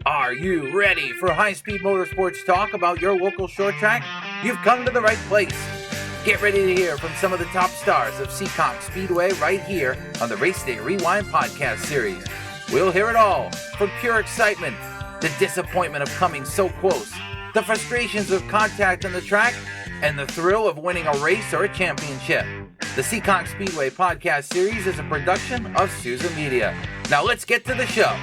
Are you ready for high-speed motorsports talk about your local short track? You've come to the right place. Get ready to hear from some of the top stars of Seekonk Speedway right here on the Race Day Rewind podcast series. We'll hear it all, from pure excitement, the disappointment of coming so close, the frustrations of contact on the track, and the thrill of winning a race or a championship. The Seekonk Speedway podcast series is a production of Souza Media. Now let's get to the show.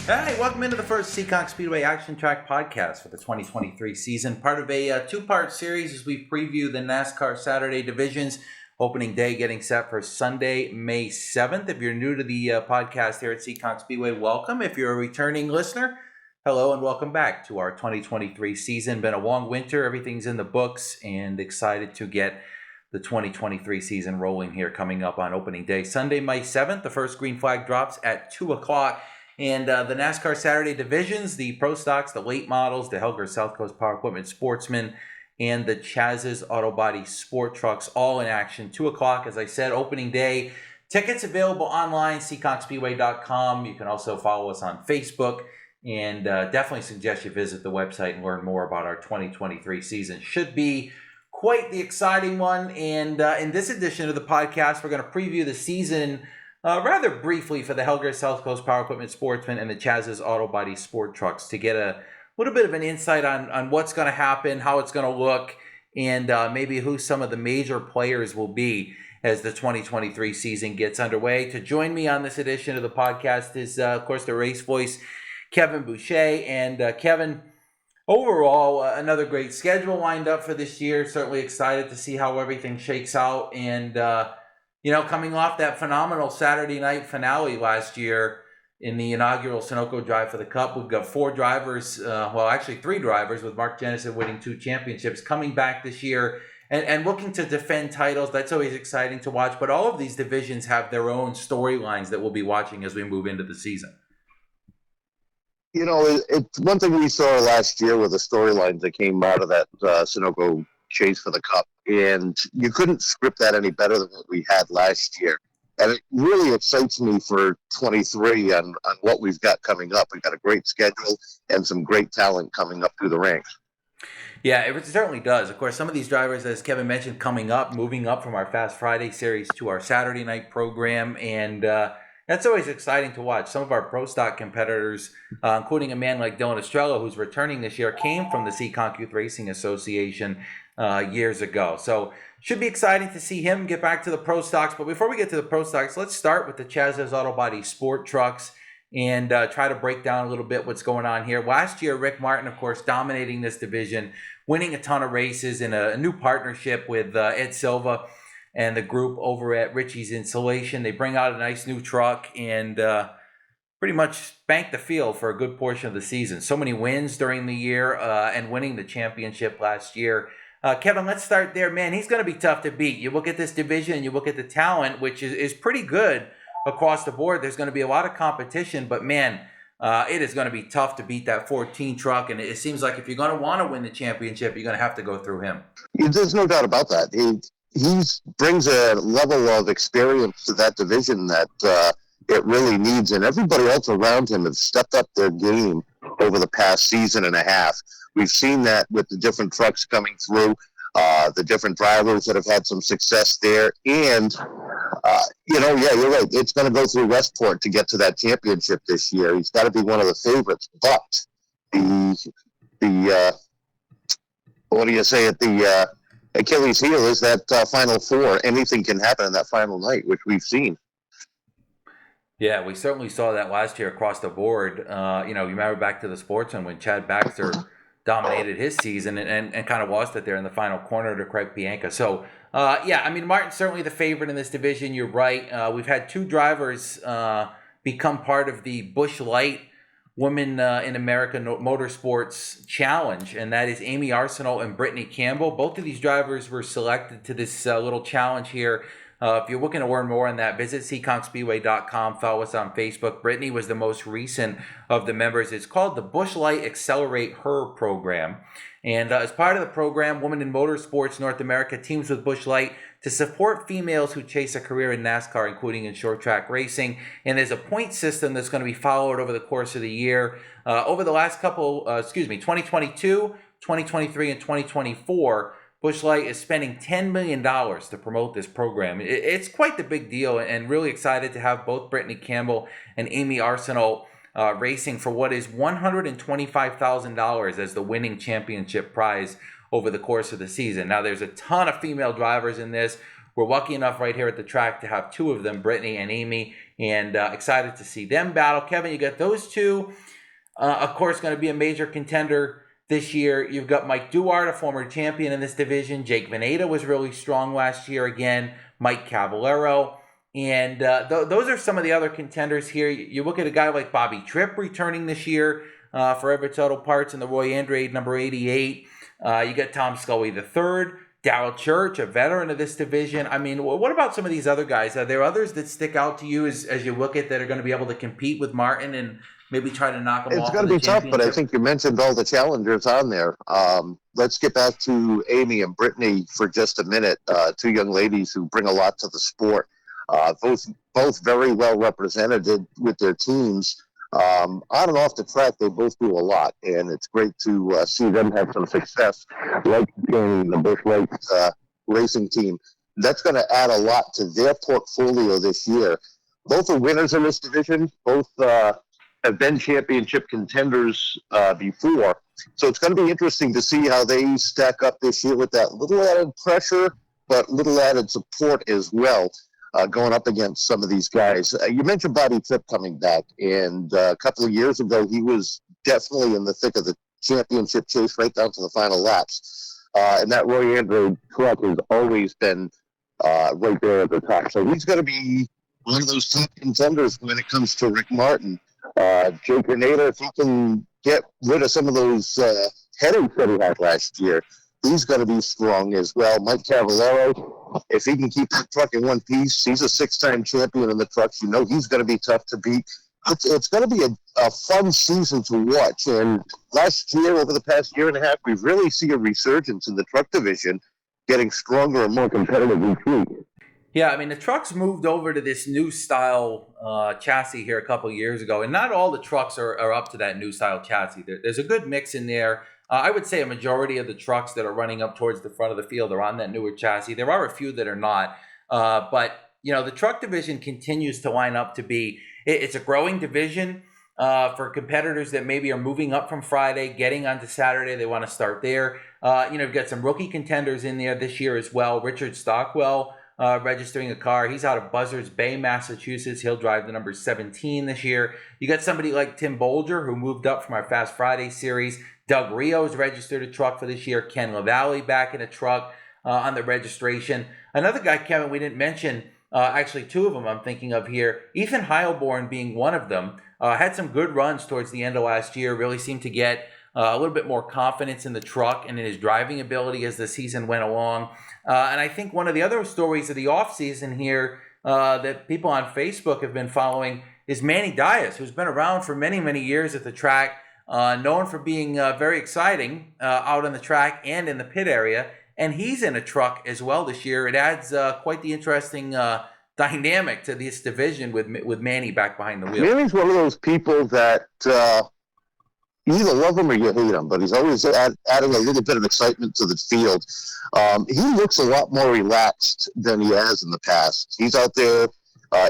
Hey, welcome into the first Seekonk Speedway Action Track podcast for the 2023 season. Part of a two-part series as we preview the NASCAR Saturday divisions. Opening day getting set for Sunday, May 7th. If you're new to the podcast here at Seekonk Speedway, welcome. If you're a returning listener, hello and welcome back to our 2023 season. Been a long winter, everything's in the books, and excited to get the 2023 season rolling here coming up on opening day. Sunday, May 7th, the first green flag drops at 2 o'clock. And the NASCAR Saturday divisions, the Pro Stocks, the late models, the Helger South Coast Power Equipment Sportsman, and the Chaz's Auto Body Sport Trucks, all in action. 2 o'clock, as I said, opening day. Tickets available online, seekonkspeedway.com. You can also follow us on Facebook. And definitely suggest you visit the website and learn more about our 2023 season. Should be quite the exciting one. And in this edition of the podcast, we're going to preview the season rather briefly for the Helger South Coast Power Equipment Sportsman and the Chaz's Auto Body Sport Trucks to get a little bit of an insight on what's going to happen, how it's going to look, and maybe who some of the major players will be as the 2023 season gets underway. To join me on this edition of the podcast is, of course, the race voice, Kevin Boucher. And Kevin, overall, another great schedule lined up for this year. Certainly excited to see how everything shakes out. And coming off that phenomenal Saturday night finale last year in the inaugural Sunoco Drive for the Cup, we've got three drivers, with Mark Jennison winning 2 championships, coming back this year and looking to defend titles. That's always exciting to watch. But all of these divisions have their own storylines that we'll be watching as we move into the season. You know, it's one thing we saw last year with the storylines that came out of that Sunoco chase for the Cup, and you couldn't script that any better than what we had last year. And it really excites me for 23 on what we've got coming up. We've got a great schedule and some great talent coming up through the ranks. Yeah, it certainly does. Of course, some of these drivers, as Kevin mentioned, moving up from our Fast Friday series to our Saturday night program, and that's always exciting to watch. Some of our Pro Stock competitors, including a man like Dylan Estrella, who's returning this year, came from the Seekonk Youth Racing Association years ago. So should be exciting to see him get back to the Pro Stocks. But before we get to the Pro Stocks, let's start with the Chaz's Auto Body Sport Trucks and try to break down a little bit what's going on here. Last year, Rick Martin, of course, dominating this division, winning a ton of races in a new partnership with Ed Silva and the group over at Richie's Insulation. They bring out a nice new truck and pretty much spanked the field for a good portion of the season. So many wins during the year and winning the championship last year. Kevin, let's start there. Man, he's going to be tough to beat. You look at this division, you look at the talent, which is pretty good across the board. There's going to be a lot of competition, but man, it is going to be tough to beat that 14 truck. And it seems like if you're going to want to win the championship, you're going to have to go through him. There's no doubt about that. He brings a level of experience to that division that it really needs. And everybody else around him has stepped up their game over the past season and a half. We've seen that with the different trucks coming through, the different drivers that have had some success there. And, you're right. It's going to go through Westport to get to that championship this year. He's got to be one of the favorites. But the Achilles heel is that Final Four. Anything can happen in that final night, which we've seen. Yeah, we certainly saw that last year across the board. You remember back to the Sportsman when Chad Baxter dominated his season and kind of lost it there in the final corner to Craig Bianca. So, Martin's certainly the favorite in this division. You're right. We've had 2 drivers become part of the Busch Light Women in America Motorsports Challenge, and that is Amy Arsenal and Brittany Campbell. Both of these drivers were selected to this little challenge here If you're looking to learn more on that, visit SeekonkSpeedway.com. Follow us on Facebook. Brittany was the most recent of the members. It's called the Busch Light Accelerate Her program. And as part of the program, Women in Motorsports North America teams with Busch Light to support females who chase a career in NASCAR, including in short track racing. And there's a point system that's going to be followed over the course of the year. Over the last 2022, 2023, and 2024, Busch Light is spending $10 million to promote this program. It's quite the big deal, and really excited to have both Brittany Campbell and Amy Arsenault racing for what is $125,000 as the winning championship prize over the course of the season. Now, there's a ton of female drivers in this. We're lucky enough right here at the track to have two of them, Brittany and Amy, and excited to see them battle. Kevin, you got those two. Of course, going to be a major contender this year. You've got Mike Duarte, a former champion in this division. Jake Veneta was really strong last year again. Mike Cavallero. And those are some of the other contenders here. You look at a guy like Bobby Tripp returning this year for Everett Auto Parts in the Roy Andrade number 88. You got Tom Scully III, Darrell Church, a veteran of this division. I mean, what about some of these other guys? Are there others that stick out to you as you look at that are going to be able to compete with Martin and maybe try to knock him off? It's going to be tough, but I think you mentioned all the challengers on there. Let's get back to Amy and Brittany for just a minute. Two young ladies who bring a lot to the sport. Both very well represented with their teams. On and off the track, they both do a lot, and it's great to see them have some success, like joining the Busch Light racing team. That's going to add a lot to their portfolio this year. Both are winners in this division. Both have been championship contenders before. So it's going to be interesting to see how they stack up this year with that little added pressure, but little added support as well, going up against some of these guys. You mentioned Bobby Tripp coming back, and a couple of years ago, he was definitely in the thick of the championship chase right down to the final laps. And that Roy Andrade truck has always been right there at the top. So he's going to be one of those top contenders when it comes to Rick Martin. Jake Veneta, if he can get rid of some of those headaches that he had last year, he's going to be strong as well. Mike Cavallero, if he can keep that truck in one piece, he's a six-time champion in the trucks. You know he's going to be tough to beat. It's going to be a fun season to watch. And last year, over the past year and a half, we really see a resurgence in the truck division, getting stronger and more competitive each week. Yeah, I mean, the trucks moved over to this new style chassis here a couple of years ago, and not all the trucks are up to that new style chassis. There's a good mix in there. I would say a majority of the trucks that are running up towards the front of the field are on that newer chassis. There are a few that are not, but you know, the truck division continues to line up to be. It's a growing division for competitors that maybe are moving up from Friday, getting onto Saturday. They want to start there. We've got some rookie contenders in there this year as well. Richard Stockwell registering a car. He's out of Buzzards Bay, Massachusetts. He'll drive the number 17 this year. You got somebody like Tim Bolger, who moved up from our Fast Friday series. Doug Rios registered a truck for this year. Ken LaValle back in a truck on the registration. Another guy, Kevin, we didn't mention, actually two of them I'm thinking of here. Ethan Heilborn being one of them. Had some good runs towards the end of last year. Really seemed to get a little bit more confidence in the truck and in his driving ability as the season went along. And I think one of the other stories of the offseason here that people on Facebook have been following is Manny Diaz, who's been around for many, many years at the track, known for being very exciting out on the track and in the pit area. And he's in a truck as well this year. It adds quite the interesting dynamic to this division with Manny back behind the wheel. Manny's one of those people that you either love him or you hate him, but he's always adding a little bit of excitement to the field. He looks a lot more relaxed than he has in the past. He's out there,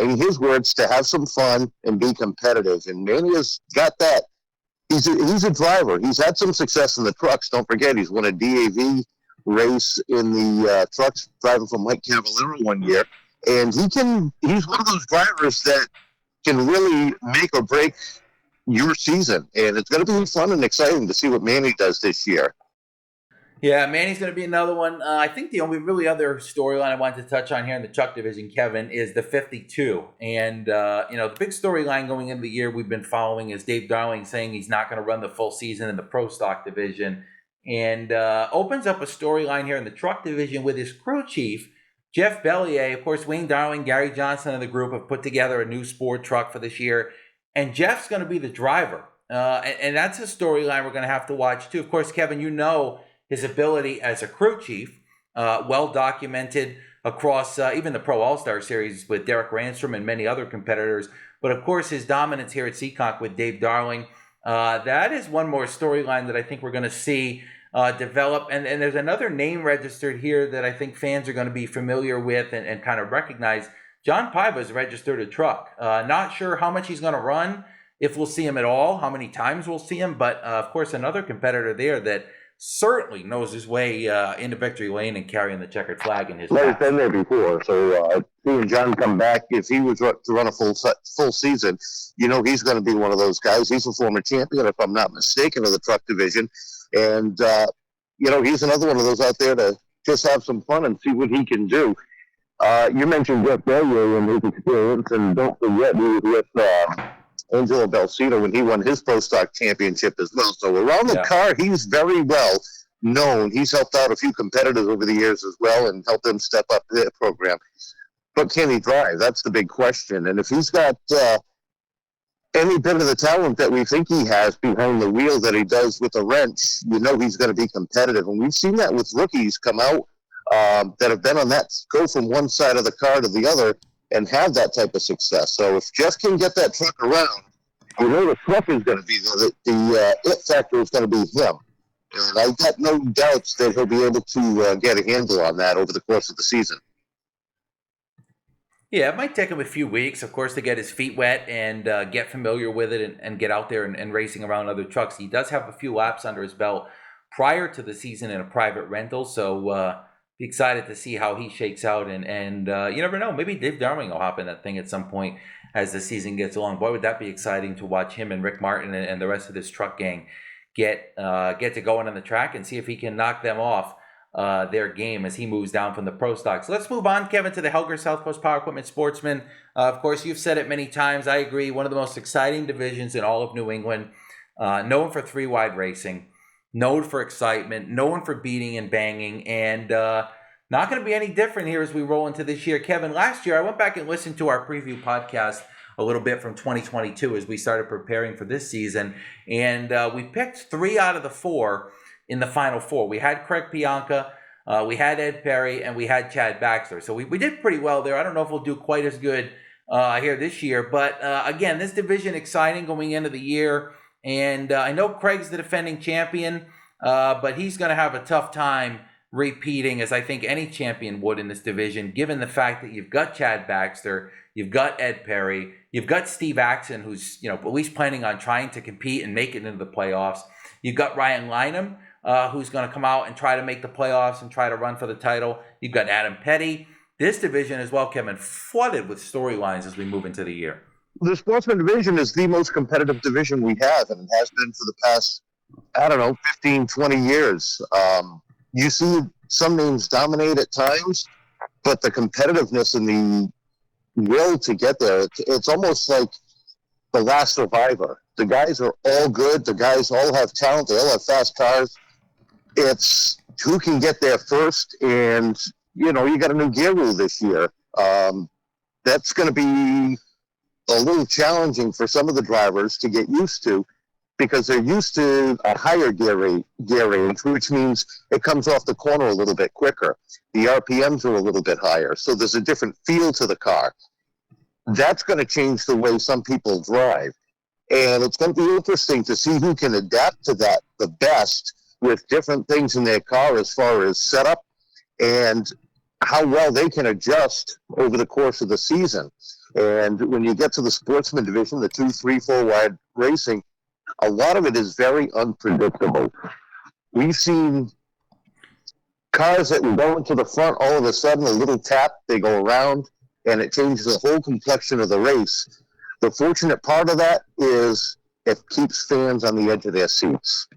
in his words, to have some fun and be competitive. And Manny has got that. He's a driver. He's had some success in the trucks. Don't forget, he's won a DAV race in the trucks, driving for Mike Cavallero one year. And he's one of those drivers that can really make or break your season, and it's going to be fun and exciting to see what Manny does this year. Yeah, Manny's going to be another one. I think the only really other storyline I wanted to touch on here in the truck division, Kevin, is the 52. And, the big storyline going into the year we've been following is Dave Darling saying he's not going to run the full season in the Pro Stock division, and opens up a storyline here in the truck division with his crew chief, Jeff Bellier, of course, Wayne Darling, Gary Johnson and the group have put together a new sport truck for this year, and Jeff's going to be the driver. And that's a storyline we're going to have to watch too. Of course, Kevin, you know his ability as a crew chief, well documented across even the Pro All-Star Series with Derek Ranstrom and many other competitors. But of course, his dominance here at Seekonk with Dave Darling, that is one more storyline that I think we're going to see develop. And there's another name registered here that I think fans are going to be familiar with and kind of recognize. John Paiva's registered a truck. Not sure how much he's going to run, if we'll see him at all, how many times we'll see him. But of course, another competitor there that certainly knows his way into victory lane and carrying the checkered flag in his Well, he's back. been there before, so seeing John come back, if he was to run a full season, you know he's going to be one of those guys. He's a former champion, if I'm not mistaken, of the truck division, and you know he's another one of those out there to just have some fun and see what he can do. You mentioned Jeff Bellier and his experience, and don't forget he was with Angelo Balsito when he won his Pro Stock Championship as well. So around the car, he's very well known. He's helped out a few competitors over the years as well and helped them step up their program. But can he drive? That's the big question. And if he's got any bit of the talent that we think he has behind the wheel that he does with a wrench, you know he's going to be competitive. And we've seen that with rookies come out that have been on that, go from one side of the car to the other and have that type of success. So if Jeff can get that truck around, you know the truck is going to be there. The it factor is going to be him. And I've got no doubts that he'll be able to get a handle on that over the course of the season. Yeah, it might take him a few weeks, of course, to get his feet wet and get familiar with it and get out there and racing around other trucks. He does have a few laps under his belt prior to the season in a private rental, so be excited to see how he shakes out. And you never know, maybe Dave Darling will hop in that thing at some point as the season gets along. Boy, would that be exciting to watch him and Rick Martin and the rest of this truck gang get to going on the track and see if he can knock them off their game as he moves down from the pro stock. So let's move on, Kevin, to the Helger South Coast Power Equipment Sportsman. Of course, you've said it many times. I agree. One of the most exciting divisions in all of New England, known for three-wide racing, known for excitement, known for beating and banging, and not going to be any different here as we roll into this year. Kevin, last year I went back and listened to our preview podcast a little bit from 2022 as we started preparing for this season, and we picked 3 out of the 4 in the Final Four. We had Craig Pianca, we had Ed Perry, and we had Chad Baxter. So we did pretty well there. I don't know if we'll do quite as good here this year, but again, this division exciting going into the year, and I know Craig's the defending champion, but he's going to have a tough time repeating, as I think any champion would in this division, given the fact that you've got Chad Baxter, you've got Ed Perry, you've got Steve Axon, who's at least planning on trying to compete and make it into the playoffs. You've got Ryan Lynham, who's going to come out and try to make the playoffs and try to run for the title. You've got Adam Petty. This division as well, Kevin, flooded with storylines as we move into the year. The Sportsman division is the most competitive division we have, and it has been for the past, 15, 20 years. You see some names dominate at times, but the competitiveness and the will to get there, it's almost like the last survivor. The guys are all good. The guys all have talent. They all have fast cars. It's who can get there first. And, you got a new gear rule this year. That's going to be a little challenging for some of the drivers to get used to, because they're used to a higher gear range, which means it comes off the corner a little bit quicker. The RPMs are a little bit higher, so there's a different feel to the car. That's going to change the way some people drive. And it's going to be interesting to see who can adapt to that the best with different things in their car as far as setup and how well they can adjust over the course of the season. And when you get to the Sportsman division, the 2, 3, 4 wide racing, a lot of it is very unpredictable. We've seen cars that will go into the front, all of a sudden, a little tap, they go around, and it changes the whole complexion of the race. The fortunate part of that is it keeps fans on the edge of their seats.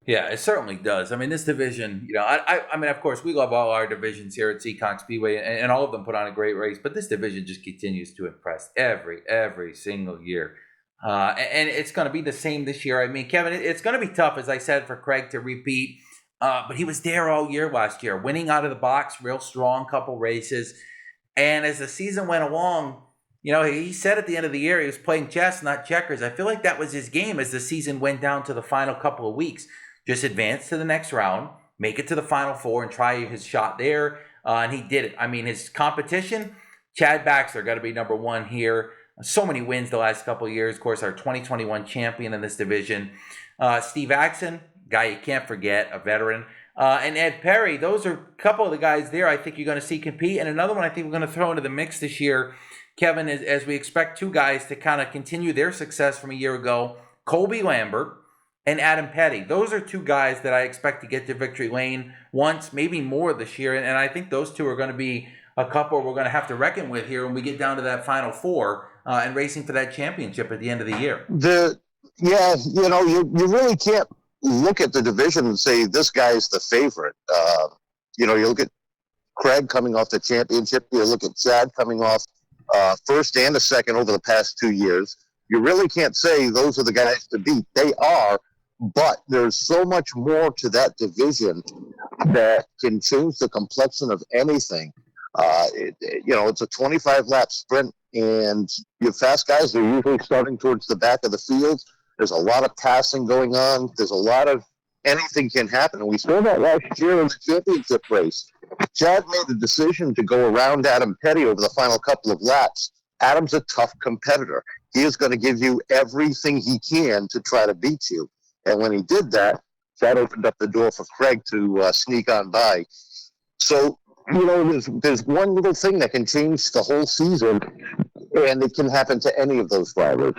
Yeah, it certainly does. I mean, this division, I mean, of course, we love all our divisions here at Seekonk Speedway, and all of them put on a great race, but this division just continues to impress every single year. And it's going to be the same this year. I mean, Kevin, it's going to be tough, as I said, for Craig to repeat. but he was there all year last year, winning out of the box, real strong couple races. And as the season went along, he said at the end of the year he was playing chess, not checkers. I feel like that was his game as the season went down to the final couple of weeks. Just advance to the next round, make it to the Final Four, and try his shot there. And he did it. I mean, his competition, Chad Baxter got to be number one here. So many wins the last couple of years. Of course, our 2021 champion in this division. Steve Axon, guy you can't forget, a veteran. And Ed Perry, those are a couple of the guys there I think you're going to see compete. And another one I think we're going to throw into the mix this year, Kevin, is as we expect two guys to kind of continue their success from a year ago, Colby Lambert and Adam Petty. Those are two guys that I expect to get to victory lane once, maybe more this year. And I think those two are going to be a couple we're going to have to reckon with here when we get down to that Final Four and racing for that championship at the end of the year. You really can't look at the division and say this guy's the favorite. You look at Craig coming off the championship. You look at Chad coming off first and a second over the past 2 years. You really can't say those are the guys to beat. They are, but there's so much more to that division that can change the complexion of anything. It's a 25-lap sprint, and your fast guys are usually starting towards the back of the field. There's a lot of passing going on. There's a lot of anything can happen. And we saw that last year in the championship race. Chad made the decision to go around Adam Petty over the final couple of laps. Adam's a tough competitor. He is going to give you everything he can to try to beat you. And when he did that, that opened up the door for Craig to sneak on by. So, there's one little thing that can change the whole season, and it can happen to any of those drivers.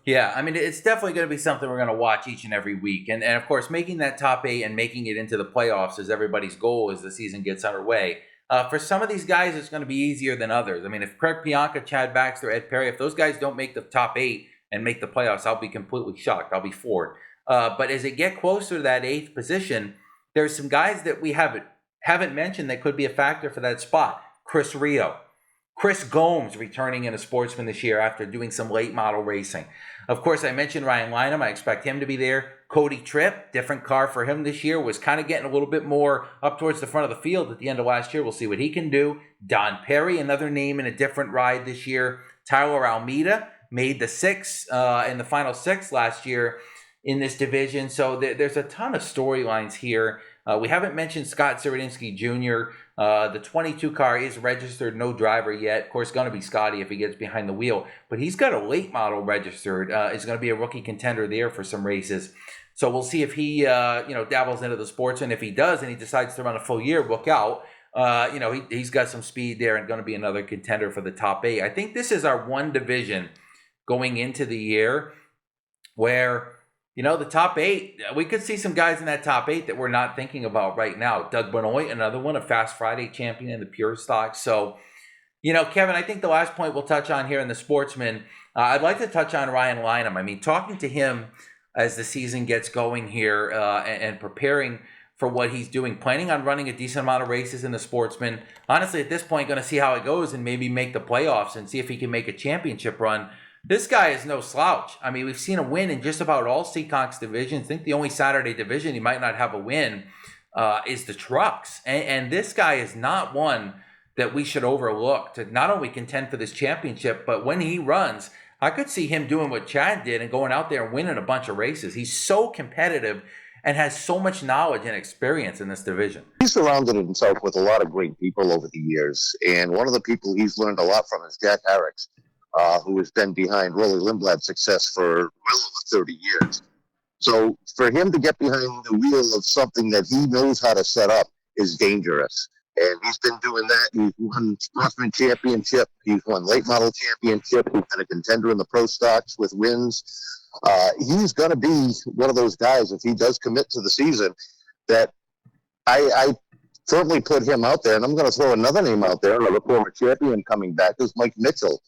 Yeah, I mean, it's definitely going to be something we're going to watch each and every week. And of course, making that top 8 and making it into the playoffs is everybody's goal as the season gets underway. For some of these guys, it's going to be easier than others. I mean, if Craig Bianca, Chad Baxter, Ed Perry, if those guys don't make the top 8 and make the playoffs, I'll be completely shocked. I'll be floored. But as it get closer to that 8th position, there's some guys that we haven't mentioned that could be a factor for that spot. Chris Rio. Chris Gomes returning in a Sportsman this year after doing some late model racing. Of course, I mentioned Ryan Lynham. I expect him to be there. Cody Tripp, different car for him this year, was kind of getting a little bit more up towards the front of the field at the end of last year. We'll see what he can do. Don Perry, another name in a different ride this year. Tyler Almeida made the 6 in the final 6 last year in this division. So there's a ton of storylines here. We haven't mentioned Scott Zerodinsky Jr. The 22 car is registered, no driver yet. Of course, going to be Scotty if he gets behind the wheel. But he's got a late model registered. Is going to be a rookie contender there for some races. So we'll see if he, dabbles into the sports. And if he does and he decides to run a full year, look out. He's got some speed there and going to be another contender for the top 8. I think this is our one division going into the year where the top 8, we could see some guys in that top 8 that we're not thinking about right now. Doug Benoit, another one, a Fast Friday champion in the pure stock. So, Kevin, I think the last point we'll touch on here in the Sportsman, I'd like to touch on Ryan Lynham. I mean, talking to him as the season gets going here and preparing for what he's doing, planning on running a decent amount of races in the Sportsman. Honestly, at this point, going to see how it goes and maybe make the playoffs and see if he can make a championship run. This guy is no slouch. I mean, we've seen him win in just about all Seekonk's divisions. I think the only Saturday division he might not have a win is the trucks. And this guy is not one that we should overlook to not only contend for this championship, but when he runs, I could see him doing what Chad did and going out there and winning a bunch of races. He's so competitive and has so much knowledge and experience in this division. He's surrounded himself with a lot of great people over the years. And one of the people he's learned a lot from is Jack Harricks. Who has been behind Rolly Lindblad's success for well over 30 years. So for him to get behind the wheel of something that he knows how to set up is dangerous. And he's been doing that. He's won Sportsman Championship. He's won Late Model Championship. He's been a contender in the Pro Stocks with wins. He's going to be one of those guys, if he does commit to the season, that I firmly put him out there. And I'm going to throw another name out there, another former champion coming back, is Mike Mitchell.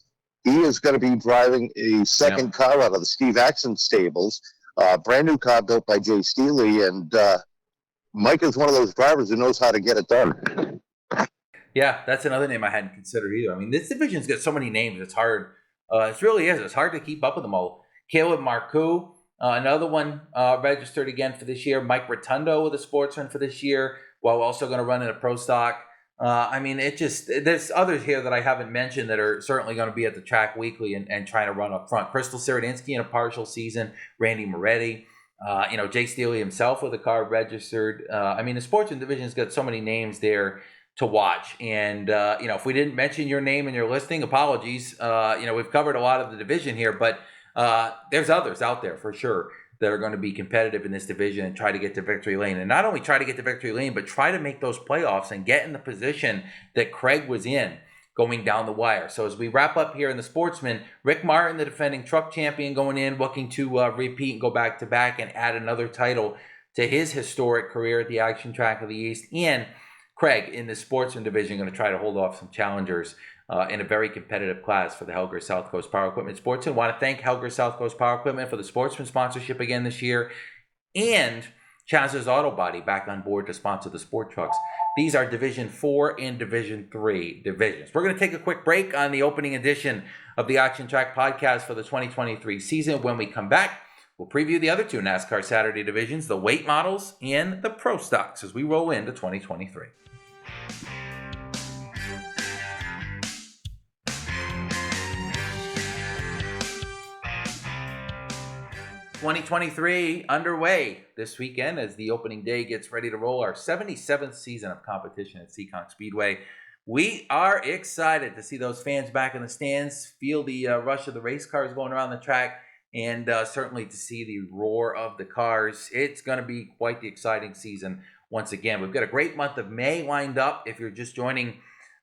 He is going to be driving a second car out of the Steve Axon stables, brand new car built by Jay Steely, and Mike is one of those drivers who knows how to get it done. Yeah, that's another name I hadn't considered either. I mean, this division's got so many names, it's hard. It really is. It's hard to keep up with them all. Caleb Marcoux, Another one registered again for this year, Mike Rotundo with a Sportsman for this year, while also going to run in a pro stock. There's others here that I haven't mentioned that are certainly going to be at the track weekly and trying to run up front. Crystal Sirodinsky in a partial season, Randy Moretti, Jay Steele himself with a car registered. The Sportsman division's got so many names there to watch. And, if we didn't mention your name in your listing, apologies. We've covered a lot of the division here, but there's others out there for sure that are going to be competitive in this division and try to get to victory lane. And not only try to get to victory lane, but try to make those playoffs and get in the position that Craig was in going down the wire. So as we wrap up here in the Sportsman, Rick Martin, the defending truck champion, going in, looking to repeat and go back-to-back and add another title to his historic career at the Action Track of the East. And Craig in the Sportsman division going to try to hold off some challengers in a very competitive class for the Helger South Coast Power Equipment Sportsman. Want to thank Helger South Coast Power Equipment for the Sportsman sponsorship again this year, and Chaz's Auto Body back on board to sponsor the Sport Trucks. These are Division 4 and Division 3 divisions. We're going to take a quick break on the opening edition of the Action Track podcast for the 2023 season. When we come back, we'll preview the other two NASCAR Saturday divisions, the weight models and the pro stocks, as we roll into 2023. 2023 underway this weekend as the opening day gets ready to roll our 77th season of competition at Seekonk Speedway. We are excited to see those fans back in the stands, feel the rush of the race cars going around the track, and certainly to see the roar of the cars. It's going to be quite the exciting season once again. We've got a great month of May lined up. If you're just joining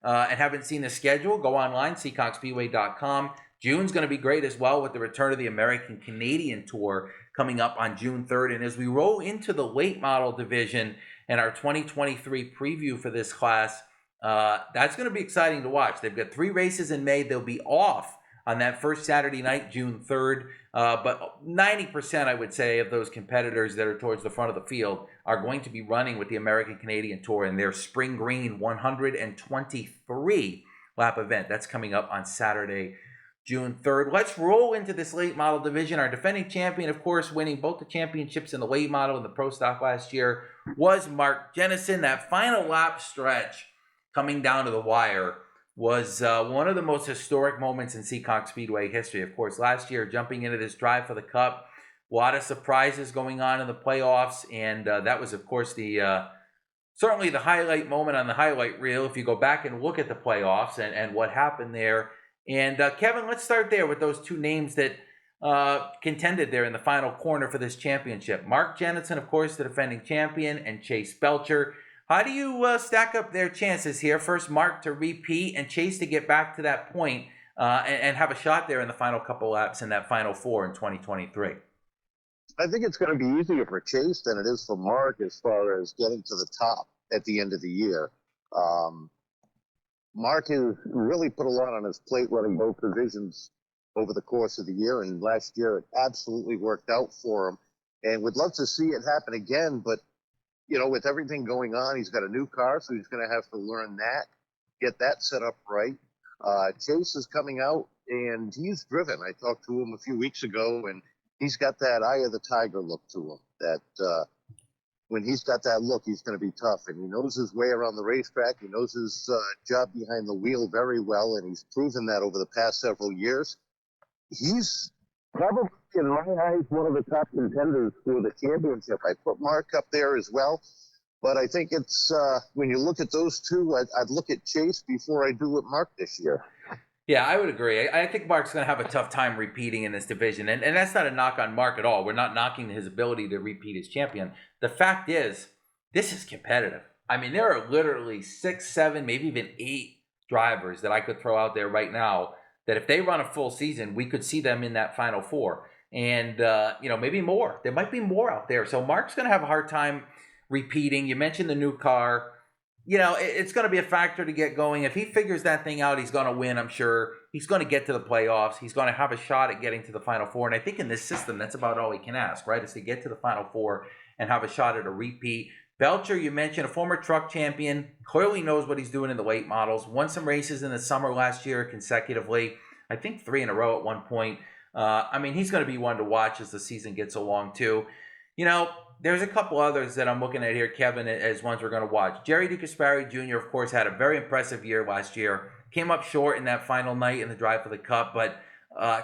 and haven't seen the schedule, go online, SeekonkSpeedway.com. June's going to be great as well with the return of the American Canadian Tour coming up on June 3rd. And as we roll into the late model division and our 2023 preview for this class, that's going to be exciting to watch. They've got 3 races in May. They'll be off on that first Saturday night, June 3rd. But 90%, I would say, of those competitors that are towards the front of the field are going to be running with the American Canadian Tour in their Spring Green 123 lap event. That's coming up on Saturday, June 3rd. Let's roll into this late model division. Our defending champion, of course, winning both the championships in the late model and the pro stock last year, was Mark Jennison. That final lap stretch coming down to the wire was one of the most historic moments in Seekonk Speedway history. Of course, last year, jumping into this drive for the Cup, a lot of surprises going on in the playoffs, and that was, of course, certainly the highlight moment on the highlight reel if you go back and look at the playoffs and what happened there. And Kevin, let's start there with those 2 names that contended there in the final corner for this championship. Mark Jennison, of course, the defending champion, and Chase Belcher. How do you stack up their chances here? First, Mark to repeat and Chase to get back to that point and have a shot there in the final couple laps in that final 4 in 2023. I think it's going to be easier for Chase than it is for Mark as far as getting to the top at the end of the year. Mark has really put a lot on his plate running both divisions over the course of the year, and last year it absolutely worked out for him. And would love to see it happen again, but, with everything going on, he's got a new car, so he's going to have to learn that, get that set up right. Chase is coming out, and he's driven. I talked to him a few weeks ago, and he's got that eye of the tiger look to him, that when he's got that look, he's going to be tough, and he knows his way around the racetrack. He knows his job behind the wheel very well, and he's proven that over the past several years. He's probably, in my eyes, one of the top contenders for the championship. I put Mark up there as well, but I think it's, when you look at those 2, I'd look at Chase before I do with Mark this year. Yeah, I would agree. I think Mark's going to have a tough time repeating in this division. And that's not a knock on Mark at all. We're not knocking his ability to repeat as champion. The fact is, this is competitive. I mean, there are literally 6, 7, maybe even 8 drivers that I could throw out there right now that if they run a full season, we could see them in that final 4. And, maybe more. There might be more out there. So Mark's going to have a hard time repeating. You mentioned the new car. It's going to be a factor to get going. If he figures that thing out, he's going to win, I'm sure. He's going to get to the playoffs. He's going to have a shot at getting to the Final 4. And I think in this system, that's about all he can ask, right, is to get to the Final 4 and have a shot at a repeat. Belcher, you mentioned, a former truck champion, clearly knows what he's doing in the late models. Won some races in the summer last year consecutively. I think 3 in a row at one point. I mean, he's going to be one to watch as the season gets along, too. You know, there's a couple others that I'm looking at here, Kevin, as ones we're going to watch. Jerry DeCasperi Jr., of course, had a very impressive year last year. Came up short in that final night in the drive for the Cup, but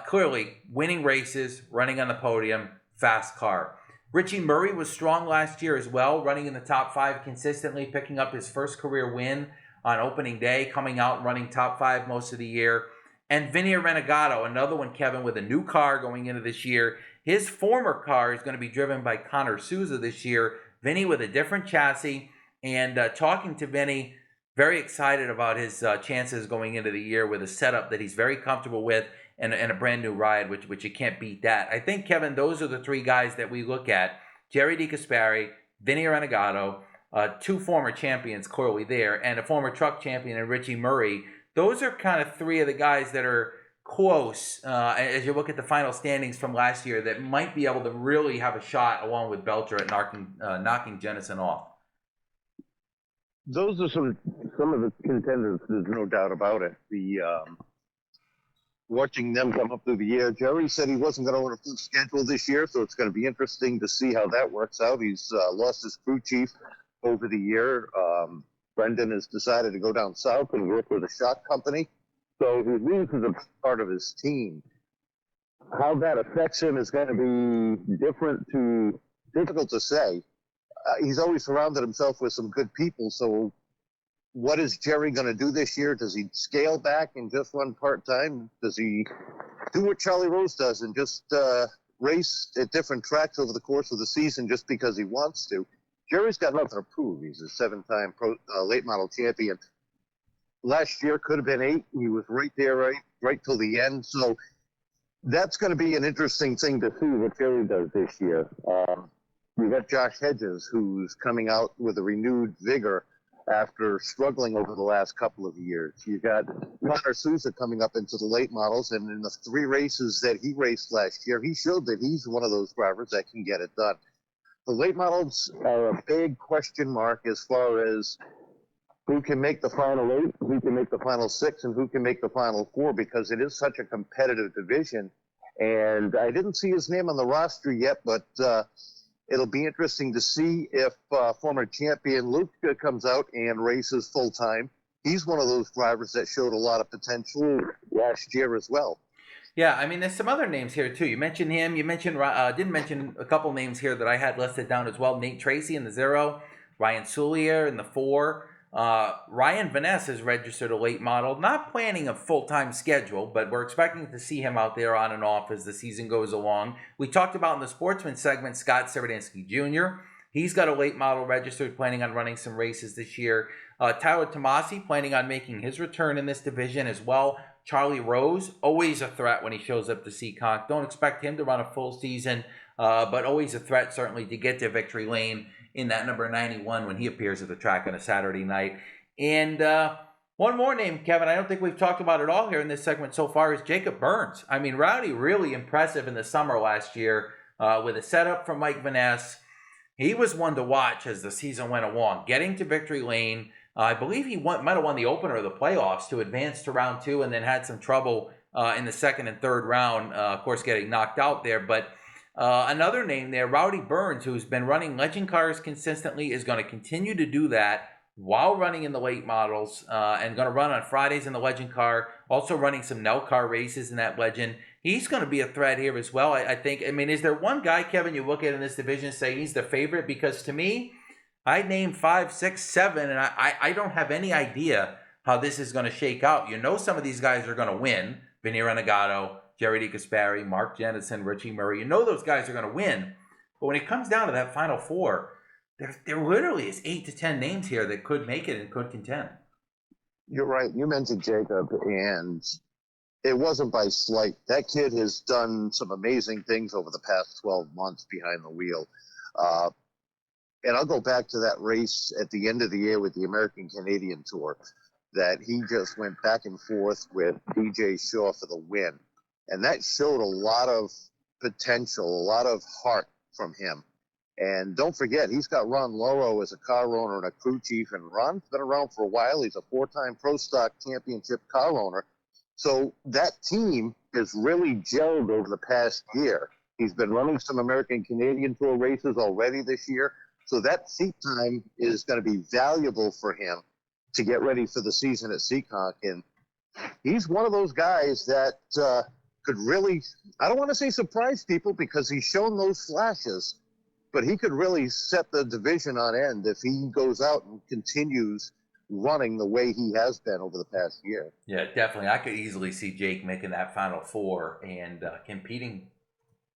clearly winning races, running on the podium, fast car. Richie Murray was strong last year as well, running in the top 5 consistently, picking up his first career win on opening day, coming out and running top 5 most of the year. And Vinny Renegado, another one, Kevin, with a new car going into this year. His former car is going to be driven by Connor Souza this year. Vinny with a different chassis. And talking to Vinny, very excited about his chances going into the year with a setup that he's very comfortable with and a brand new ride, which you can't beat that. I think, Kevin, those are the 3 guys that we look at. Jerry DeCasperi, Vinny Renegado, 2 former champions clearly there, and a former truck champion in Richie Murray. Those are kind of 3 of the guys that are close as you look at the final standings from last year that might be able to really have a shot along with Belcher at knocking Jennison off. Those are some of the contenders. There's no doubt about it. Watching them come up through the year, Jerry said he wasn't going to run a full schedule this year, so it's going to be interesting to see how that works out. He's lost his crew chief over the year. Brendan has decided to go down south and work with a shock company. So he loses a part of his team. How that affects him is going to be difficult to say. He's always surrounded himself with some good people. So what is Jerry going to do this year? Does he scale back and just run part-time? Does he do what Charlie Rose does and just race at different tracks over the course of the season just because he wants to? Jerry's got nothing to prove. He's a 7-time late model champion. Last year could have been 8. He was right there, right till the end. So that's going to be an interesting thing to see what Jerry does this year. You got Josh Hedges, who's coming out with a renewed vigor after struggling over the last couple of years. You got Connor Souza coming up into the late models, and in the 3 races that he raced last year, he showed that he's one of those drivers that can get it done. The late models are a big question mark as far as who can make the final 8, who can make the final 6, and who can make the final 4, because it is such a competitive division. And I didn't see his name on the roster yet, but it'll be interesting to see if former champion Luke comes out and races full-time. He's one of those drivers that showed a lot of potential last year as well. Yeah, I mean, there's some other names here, too. You mentioned him. You mentioned didn't mention a couple names here that I had listed down as well. Nate Tracy in the 0, Ryan Soulier in the 4. Ryan Vaness is registered a late model. Not planning a full-time schedule, but we're expecting to see him out there on and off as the season goes along. We talked about in the Sportsman segment Scott Severdansky Jr. He's got a late model registered, planning on running some races this year. Tyler Tomasi planning on making his return in this division as well. Charlie Rose, always a threat when he shows up to Seekonk. Don't expect him to run a full season, but always a threat certainly to get to victory lane in that number 91 when he appears at the track on a Saturday night. And one more name, Kevin, I don't think we've talked about it all here in this segment so far, is Jacob Burns. I mean, Rowdy really impressive in the summer last year with a setup from Mike Vaness. He was one to watch as the season went along, getting to victory lane. I believe he might have won the opener of the playoffs to advance to round 2 and then had some trouble in the second and third round, of course, getting knocked out there. But another name there, Rowdy Burns, who's been running legend cars consistently, is going to continue to do that while running in the late models and going to run on Fridays in the legend car, also running some Nell car races in that legend. He's going to be a threat here as well, I think. I mean, is there one guy, Kevin, you look at in this division and say he's the favorite? Because to me, I named 5, 6, 7, and I don't have any idea how this is going to shake out. You know some of these guys are going to win. Vinny Renegado, Jerry DeCasperi, Mark Jennison, Richie Murray. You know those guys are going to win. But when it comes down to that final 4, there literally is 8 to 10 names here that could make it and could contend. You're right. You mentioned Jacob, and it wasn't by slight. That kid has done some amazing things over the past 12 months behind the wheel. And I'll go back to that race at the end of the year with the American Canadian Tour that he just went back and forth with DJ Shaw for the win. And that showed a lot of potential, a lot of heart from him. And don't forget, he's got Ron Loro as a car owner and a crew chief. And Ron's been around for a while. He's a 4-time Pro Stock Championship car owner. So that team has really gelled over the past year. He's been running some American Canadian Tour races already this year. So that seat time is going to be valuable for him to get ready for the season at Seekonk. And he's one of those guys that could really, I don't want to say surprise people because he's shown those flashes, but he could really set the division on end if he goes out and continues running the way he has been over the past year. Yeah, definitely. I could easily see Jake making that Final Four and competing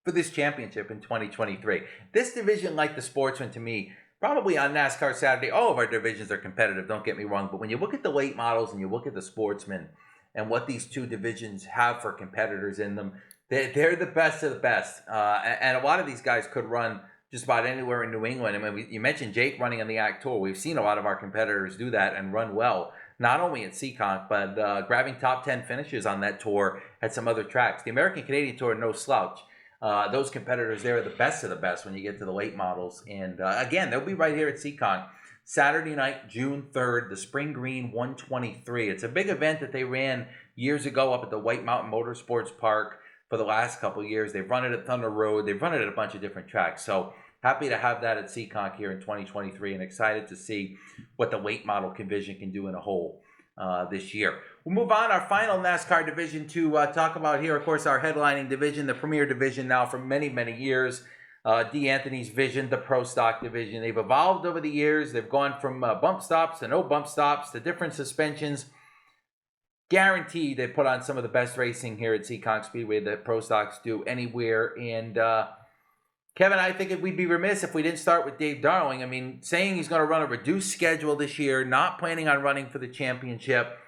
for this championship in 2023. This division, like the Sportsman, to me, probably on NASCAR Saturday, all of our divisions are competitive, don't get me wrong, but when you look at the late models and you look at the Sportsman and what these two divisions have for competitors in them, they're the best of the best. And a lot of these guys could run just about anywhere in New England. I mean, you mentioned Jake running on the ACT Tour. We've seen a lot of our competitors do that and run well, not only at Seekonk, but grabbing top 10 finishes on that tour at some other tracks. The American Canadian Tour, no slouch. Those competitors there are the best of the best when you get to the late models. And again, they'll be right here at Seekonk Saturday night, June 3rd, the Spring Green 123. It's a big event that they ran years ago up at the White Mountain Motorsports Park for the last couple of years. They've run it at Thunder Road. They've run it at a bunch of different tracks. So happy to have that at Seekonk here in 2023 and excited to see what the late model division can do in a whole this year. We'll move on our final NASCAR division to talk about here, of course, our headlining division, the premier division now for many, many years. D. Anthony's Vision, the Pro Stock division. They've evolved over the years. They've gone from bump stops to no bump stops to different suspensions. Guaranteed they put on some of the best racing here at Seekonk Speedway that Pro Stocks do anywhere. And Kevin, I think we'd be remiss if we didn't start with Dave Darling. I mean, saying he's going to run a reduced schedule this year, not planning on running for the championship,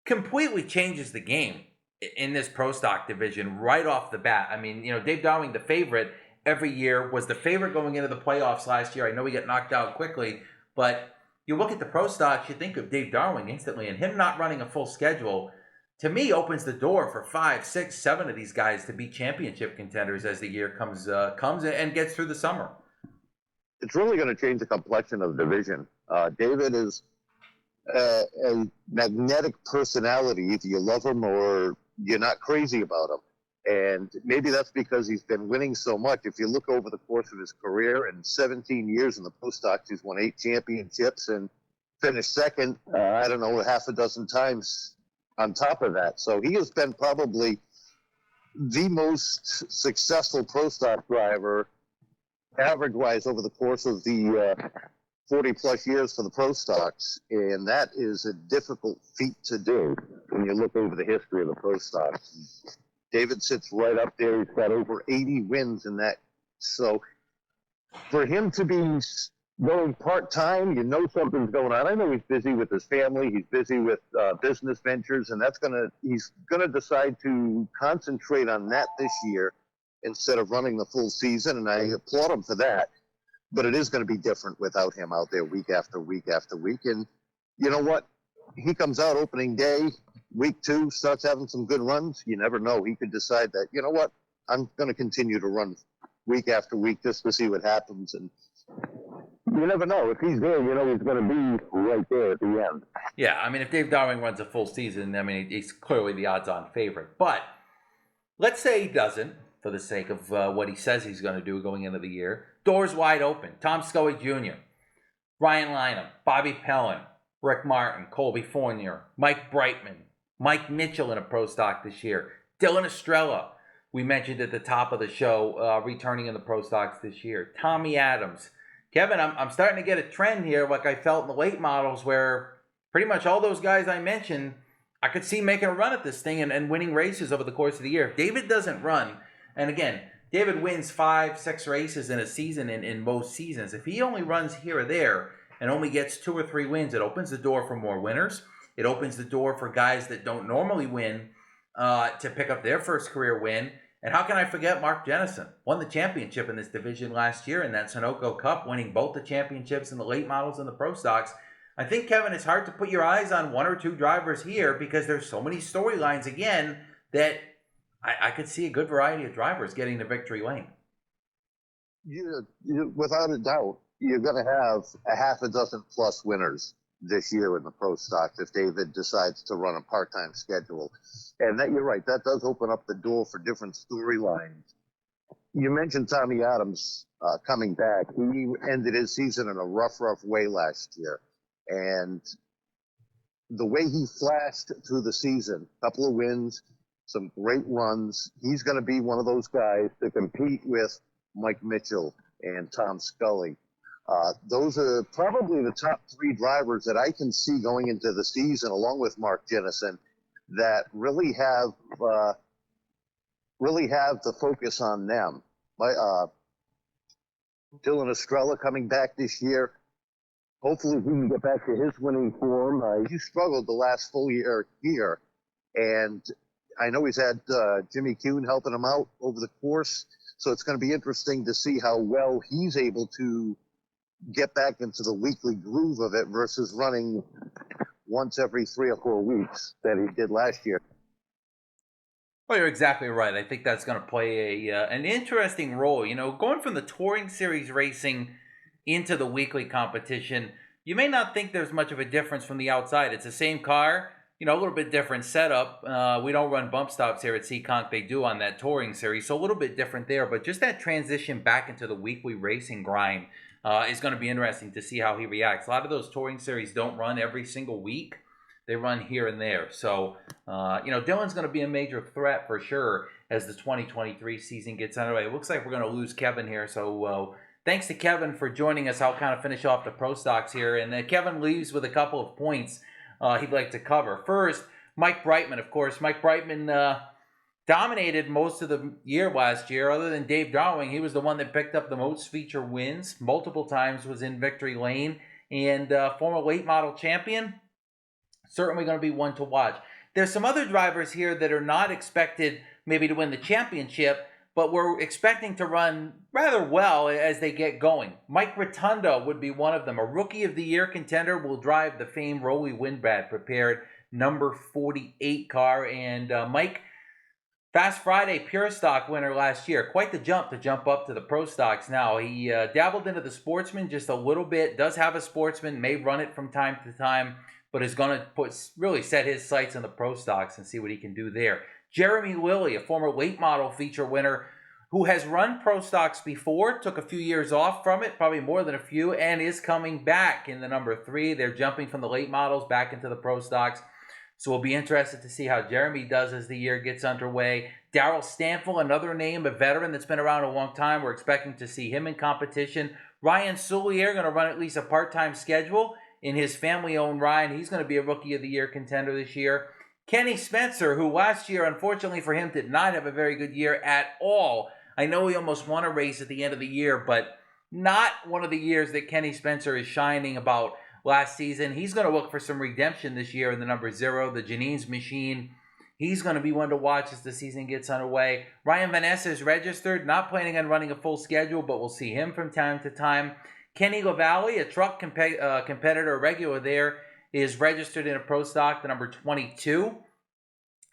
completely changes the game in this Pro Stock division right off the bat. I mean, you know, Dave Darling, the favorite every year, was the favorite going into the playoffs last year. I know he got knocked out quickly, but you look at the Pro Stocks, you think of Dave Darling instantly, and him not running a full schedule, to me, opens the door for 5, 6, 7 of these guys to be championship contenders as the year comes and gets through the summer. It's really going to change the complexion of the division. David is a magnetic personality. Either you love him or you're not crazy about him. And maybe that's because he's been winning so much. If you look over the course of his career, in 17 years in the Pro Stocks, he's won 8 championships and finished second, I don't know, half a dozen times on top of that. So he has been probably the most successful Pro Stock driver, average-wise, over the course of the 40-plus years for the Pro Stocks. And that is a difficult feat to do when you look over the history of the Pro Stocks. David sits right up there. He's got over 80 wins in that. So for him to be going part-time, you know something's going on. I know he's busy with his family. He's busy with business ventures, and he's going to decide to concentrate on that this year instead of running the full season, and I applaud him for that. But it is going to be different without him out there week after week after week. And you know what? He comes out opening day, week 2, starts having some good runs. You never know. He could decide that, you know what, I'm going to continue to run week after week just to see what happens. And you never know. If he's there, you know he's going to be right there at the end. Yeah, I mean, if Dave Darling runs a full season, I mean, he's clearly the odds-on favorite. But let's say he doesn't, for the sake of what he says he's going to do going into the year. Doors wide open. Tom Scully Jr., Ryan Lynham, Bobby Pellin, Rick Martin, Colby Fournier, Mike Brightman, Mike Mitchell in a Pro Stock this year, Dylan Estrella, we mentioned at the top of the show, returning in the Pro Stocks this year, Tommy Adams. Kevin, I'm starting to get a trend here like I felt in the late models where pretty much all those guys I mentioned, I could see making a run at this thing and winning races over the course of the year. If David doesn't run, and again, David wins 5, 6 races in a season in most seasons. If he only runs here or there and only gets 2 or 3 wins, it opens the door for more winners. It opens the door for guys that don't normally win to pick up their first career win. And how can I forget Mark Jennison? Won the championship in this division last year in that Sunoco Cup, winning both the championships in the late models and the Pro Stocks. I think, Kevin, it's hard to put your eyes on 1 or 2 drivers here because there's so many storylines, again, that I could see a good variety of drivers getting the victory lane. You, without a doubt, you're going to have a half a dozen plus winners this year in the pro stocks if David decides to run a part-time schedule. And that, you're right, that does open up the door for different storylines. You mentioned Tommy Adams coming back. He ended his season in a rough way last year. And the way he flashed through the season, a couple of wins, some great runs, he's going to be one of those guys to compete with Mike Mitchell and Tom Scully. Those are probably the top three drivers that I can see going into the season, along with Mark Jennison, that really have the focus on them. Dylan Estrella coming back this year. Hopefully he can get back to his winning form. He struggled the last full year here, and I know he's had Jimmy Kuhn helping him out over the course, so it's going to be interesting to see how well he's able to get back into the weekly groove of it versus running once every 3 or 4 weeks that he did last year. Well, you're exactly right. I think that's going to play an interesting role. You know, going from the Touring Series racing into the weekly competition, you may not think there's much of a difference from the outside. It's the same car, you know, a little bit different setup. We don't run bump stops here at Seekonk. They do on that Touring Series, so a little bit different there. But just that transition back into the weekly racing grind is going to be interesting to see how he reacts. A lot of those Touring Series don't run every single week. They run here and there. So, you know, Dylan's going to be a major threat for sure as the 2023 season gets underway. It looks like we're going to lose Kevin here. So, thanks to Kevin for joining us. I'll kind of finish off the pro stocks here. And Kevin leaves with a couple of points he'd like to cover. First, Mike Brightman, of course. Mike Brightman dominated most of the year last year. Other than Dave Darling, he was the one that picked up the most feature wins. Multiple times was in victory lane. And former late model champion. Certainly going to be one to watch. There's some other drivers here that are not expected maybe to win the championship, but we're expecting to run rather well as they get going. Mike Rotundo would be one of them. A Rookie of the Year contender will drive the famed Rolly Windbad prepared number 48 car. And Mike, Fast Friday Pure Stock winner last year. Quite the jump to jump up to the Pro Stocks now. He dabbled into the Sportsman just a little bit. Does have a Sportsman, may run it from time to time, but is going to really set his sights on the Pro Stocks and see what he can do there. Jeremy Lilly, a former late model feature winner who has run Pro Stocks before, took a few years off from it, probably more than a few, and is coming back in the number 3. They're jumping from the late models back into the Pro Stocks. So we'll be interested to see how Jeremy does as the year gets underway. Darrell Stanfield, another name, a veteran that's been around a long time. We're expecting to see him in competition. Ryan Soulier going to run at least a part-time schedule in his family-owned ride. He's going to be a Rookie of the Year contender this year. Kenny Spencer, who last year, unfortunately for him, did not have a very good year at all. I know he almost won a race at the end of the year, but not one of the years that Kenny Spencer is shining about last season. He's going to look for some redemption this year in the number 0, the Janine's Machine. He's going to be one to watch as the season gets underway. Ryan Vanessa is registered, not planning on running a full schedule, but we'll see him from time to time. Kenny LaValle, a truck competitor, regular there, is registered in a pro stock, the number 22.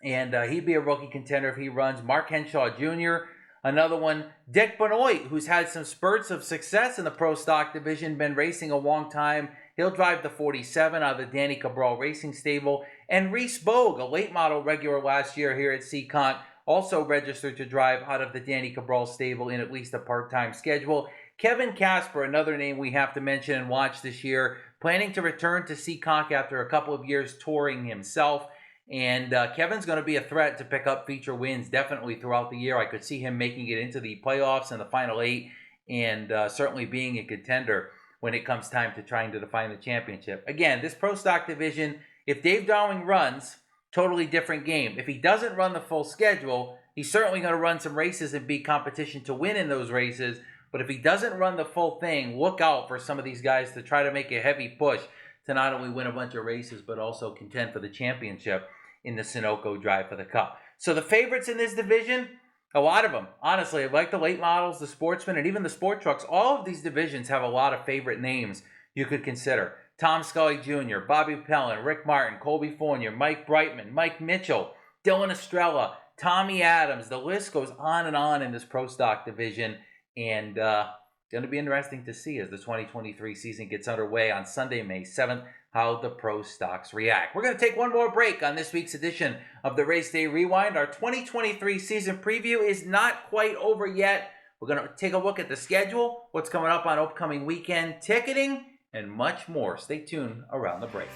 And he'd be a rookie contender if he runs. Mark Henshaw Jr., another one. Dick Benoit, who's had some spurts of success in the pro stock division, been racing a long time. He'll drive the 47 out of the Danny Cabral Racing Stable. And Reese Bogue, a late model regular last year here at Seekonk, also registered to drive out of the Danny Cabral Stable in at least a part-time schedule. Kevin Casper, another name we have to mention and watch this year, planning to return to Seekonk after a couple of years touring himself. And Kevin's going to be a threat to pick up feature wins definitely throughout the year. I could see him making it into the playoffs and the final 8 and certainly being a contender when it comes time to trying to define the championship. Again, this pro stock division, if Dave Darling runs, totally different game. If he doesn't run the full schedule, he's certainly going to run some races and be competition to win in those races. But if he doesn't run the full thing, look out for some of these guys to try to make a heavy push to not only win a bunch of races, but also contend for the championship in the Sunoco Drive for the Cup. So the favorites in this division, a lot of them. Honestly, like the late models, the Sportsman, and even the sport trucks, all of these divisions have a lot of favorite names you could consider. Tom Scully Jr., Bobby Pellin, Rick Martin, Colby Fournier, Mike Brightman, Mike Mitchell, Dylan Estrella, Tommy Adams. The list goes on and on in this pro stock division. And going to be interesting to see as the 2023 season gets underway on Sunday, May 7th. how the pro stocks react. We're going to take one more break on this week's edition of the Race Day Rewind. Our 2023 season preview is not quite over yet. We're going to take a look at the schedule, what's coming up on upcoming weekend ticketing, and much more. Stay tuned around the break.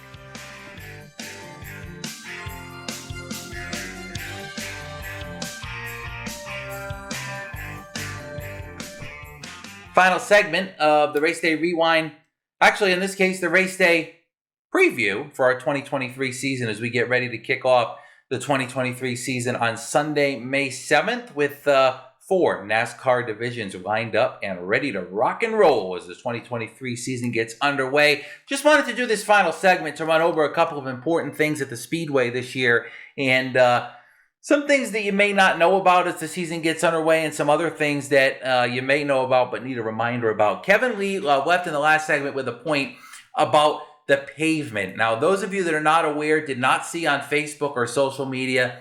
Final segment of the Race Day Rewind. Actually, in this case, the Race Day preview for our 2023 season as we get ready to kick off the 2023 season on Sunday, May 7th with 4 NASCAR divisions lined up and ready to rock and roll as the 2023 season gets underway. Just wanted to do this final segment to run over a couple of important things at the Speedway this year and some things that you may not know about as the season gets underway and some other things that you may know about but need a reminder about. Kevin Lee left in the last segment with a point about the pavement. Now, those of you that are not aware, did not see on Facebook or social media,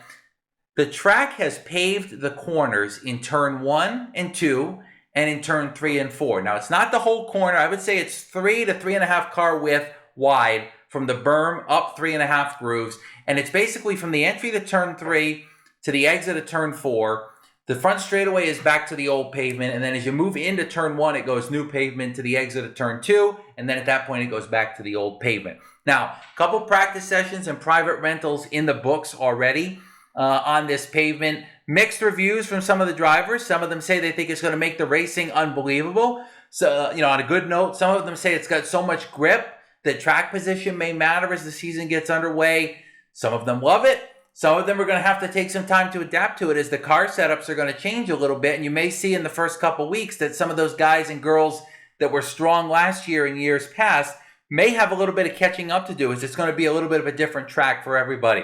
the track has paved the corners in turn 1 and 2 and in turn 3 and 4. Now, it's not the whole corner. I would say it's 3 to 3.5 car width wide from the berm up 3.5 grooves. And it's basically from the entry to turn 3 to the exit of turn 4. The front straightaway is back to the old pavement, and then as you move into turn 1, it goes new pavement to the exit of turn 2, and then at that point it goes back to the old pavement. Now, a couple practice sessions and private rentals in the books already on this pavement. Mixed reviews from some of the drivers. Some of them say they think it's going to make the racing unbelievable. So, on a good note, some of them say it's got so much grip that track position may matter as the season gets underway. Some of them love it. Some of them are going to have to take some time to adapt to it as the car setups are going to change a little bit. And you may see in the first couple weeks that some of those guys and girls that were strong last year and years past may have a little bit of catching up to do, as it's going to be a little bit of a different track for everybody.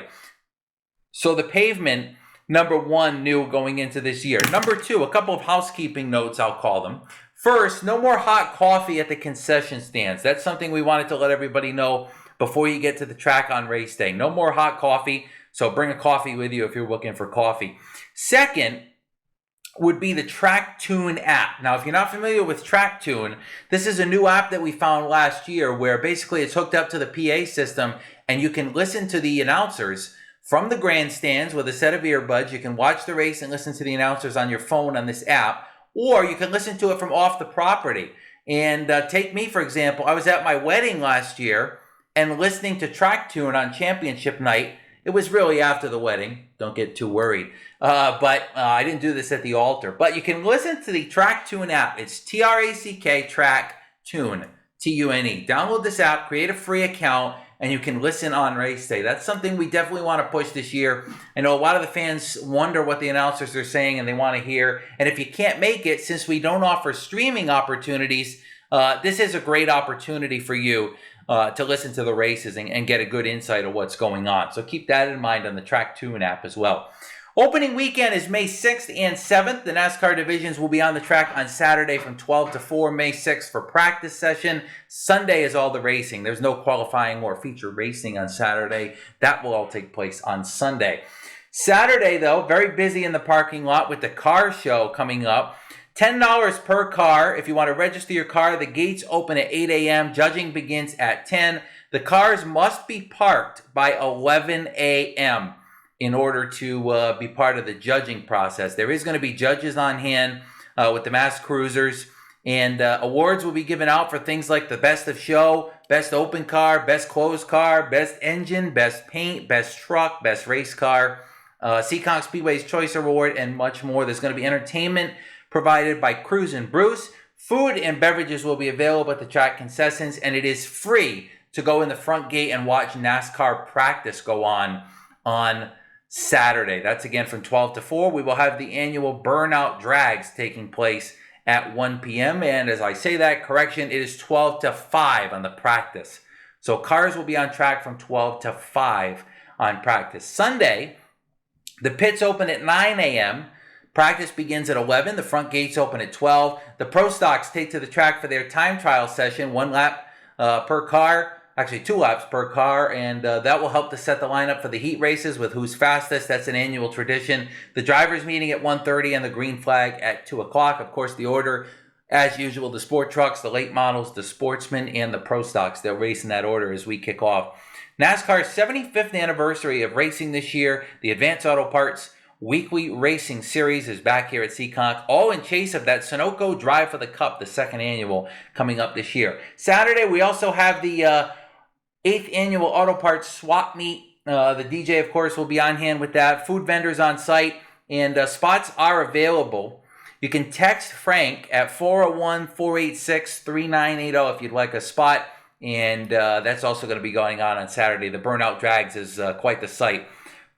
So the pavement, number 1, new going into this year. Number 2, a couple of housekeeping notes, I'll call them. First, no more hot coffee at the concession stands. That's something we wanted to let everybody know before you get to the track on race day. No more hot coffee. So bring a coffee with you if you're looking for coffee. Second would be the TrackTune app. Now, if you're not familiar with TrackTune, this is a new app that we found last year where basically it's hooked up to the PA system and you can listen to the announcers from the grandstands with a set of earbuds. You can watch the race and listen to the announcers on your phone on this app, or you can listen to it from off the property. And take me, for example, I was at my wedding last year and listening to TrackTune on championship night. It was really after the wedding. Don't get too worried. But I didn't do this at the altar. But you can listen to the TrackTune app. It's TRACK, TrackTune, TUNE. Download this app, create a free account, and you can listen on race day. That's something we definitely want to push this year. I know a lot of the fans wonder what the announcers are saying and they want to hear. And if you can't make it, since we don't offer streaming opportunities, this is a great opportunity for you to listen to the races and get a good insight of what's going on. So keep that in mind on the TrackTune app as well. Opening weekend is May 6th and 7th. The NASCAR divisions will be on the track on Saturday from 12 to 4, May 6th for practice session. Sunday is all the racing. There's no qualifying or feature racing on Saturday. That will all take place on Sunday. Saturday, though, very busy in the parking lot with the car show coming up. $10 per car. If you want to register your car, the gates open at 8 a.m. Judging begins at 10. The cars must be parked by 11 a.m. in order to be part of the judging process. There is going to be judges on hand with the mass cruisers, and awards will be given out for things like the best of show, best open car, best closed car, best engine, best paint, best truck, best race car, Seekonk Speedway's Choice Award, and much more. There's going to be entertainment provided by Cruz and Bruce. Food and beverages will be available at the track concessions, and it is free to go in the front gate and watch NASCAR practice go on Saturday. That's again from 12 to 4. We will have the annual Burnout Drags taking place at 1 p.m. And as I say that, correction, it is 12 to 5 on the practice. So cars will be on track from 12 to 5 on practice. Sunday, the pits open at 9 a.m. Practice begins at 11. The front gates open at 12. The Pro Stocks take to the track for their time trial session, 1 lap per car. Actually, 2 laps per car, and that will help to set the lineup for the heat races with who's fastest. That's an annual tradition. The drivers meeting at 1:30 and the green flag at 2 o'clock. Of course, the order As usual, the sport trucks, the late models, the Sportsman, and the Pro Stocks. They'll race in that order as we kick off NASCAR's 75th anniversary of racing this year. The Advanced Auto Parts Weekly Racing Series is back here at Seekonk, all in chase of that Sunoco Drive for the Cup, the second annual, coming up this year. Saturday, we also have the 8th annual Auto Parts Swap Meet. The DJ, of course, will be on hand with that. Food vendors on site, and spots are available. You can text Frank at 401-486-3980 if you'd like a spot, and that's also going to be going on Saturday. The Burnout Drags is quite the sight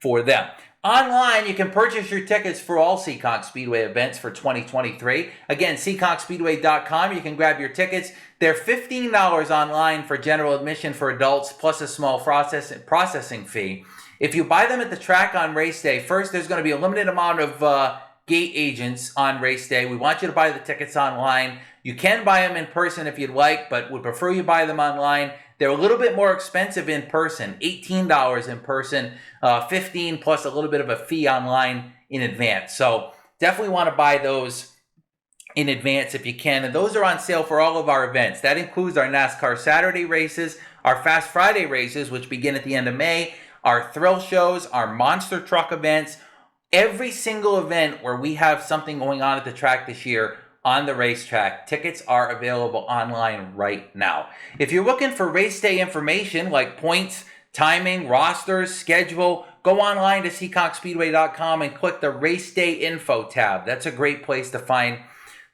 for them. Online, you can purchase your tickets for all Seekonk Speedway events for 2023. Again, SeekonkSpeedway.com. You can grab your tickets. They're $15 online for general admission for adults, plus a small processing fee. If you buy them at the track on race day, first, there's going to be a limited amount of gate agents on race day. We want you to buy the tickets online. You can buy them in person if you'd like, but would prefer you buy them online. They're a little bit more expensive in person, $18 in person, $15 plus a little bit of a fee online in advance. So definitely want to buy those in advance if you can. And those are on sale for all of our events. That includes our NASCAR Saturday races, our Fast Friday races, which begin at the end of May, our thrill shows, our monster truck events, every single event where we have something going on at the track this year. On the racetrack, tickets are available online right now. If you're looking for race day information like points, timing, rosters, schedule, go online to SeekonkSpeedway.com and click the race day info tab. That's a great place to find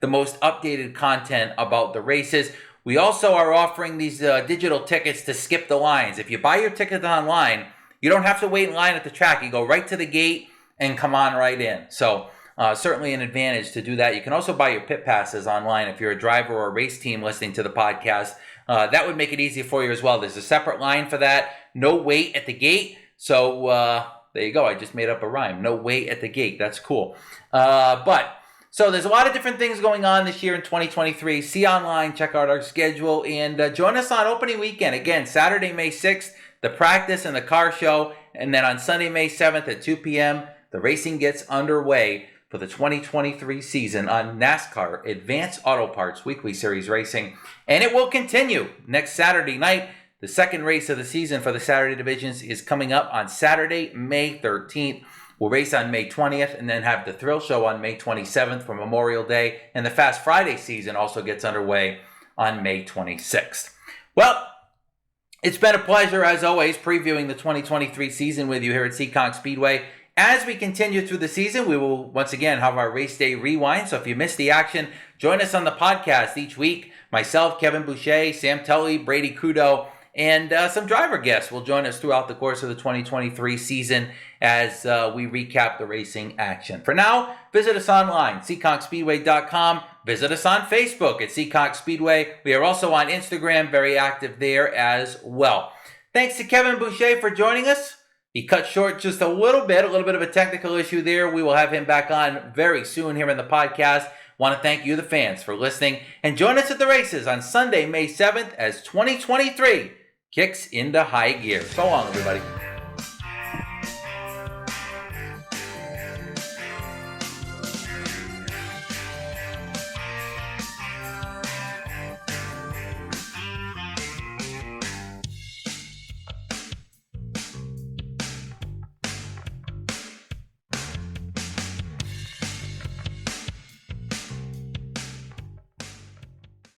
the most updated content about the races. We also are offering these digital tickets to skip the lines. If you buy your ticket online, you don't have to wait in line at the track. You go right to the gate and come on right in. So certainly an advantage to do that. You can also buy your pit passes online if you're a driver or a race team listening to the podcast. That would make it easy for you as well. There's a separate line for that. No wait at the gate. So there you go. I just made up a rhyme. No wait at the gate. That's cool. So there's a lot of different things going on this year in 2023. See online, check out our schedule, and join us on opening weekend. Again, Saturday, May 6th, the practice and the car show. And then on Sunday, May 7th at 2 p.m., the racing gets underway for the 2023 season on NASCAR Advanced Auto Parts Weekly Series Racing. And it will continue next Saturday night. The second race of the season for the Saturday divisions is coming up on Saturday, May 13th. We'll race on May 20th and then have the thrill show on May 27th for Memorial Day. And the Fast Friday season also gets underway on May 26th. Well, it's been a pleasure, as always, previewing the 2023 season with you here at Seekonk Speedway. As we continue through the season, we will once again have our race day rewind. So if you missed the action, join us on the podcast each week. Myself, Kevin Boucher, Sam Tully, Brady Kudo, and some driver guests will join us throughout the course of the 2023 season as we recap the racing action. For now, visit us online, SeekonkSpeedway.com. Visit us on Facebook at Seekonk Speedway. We are also on Instagram, very active there as well. Thanks to Kevin Boucher for joining us. He cut short just a little bit of a technical issue there. We will have him back on very soon here in the podcast. Want to thank you, the fans, for listening. And join us at the races on Sunday, May 7th as 2023 kicks into high gear. So long, everybody.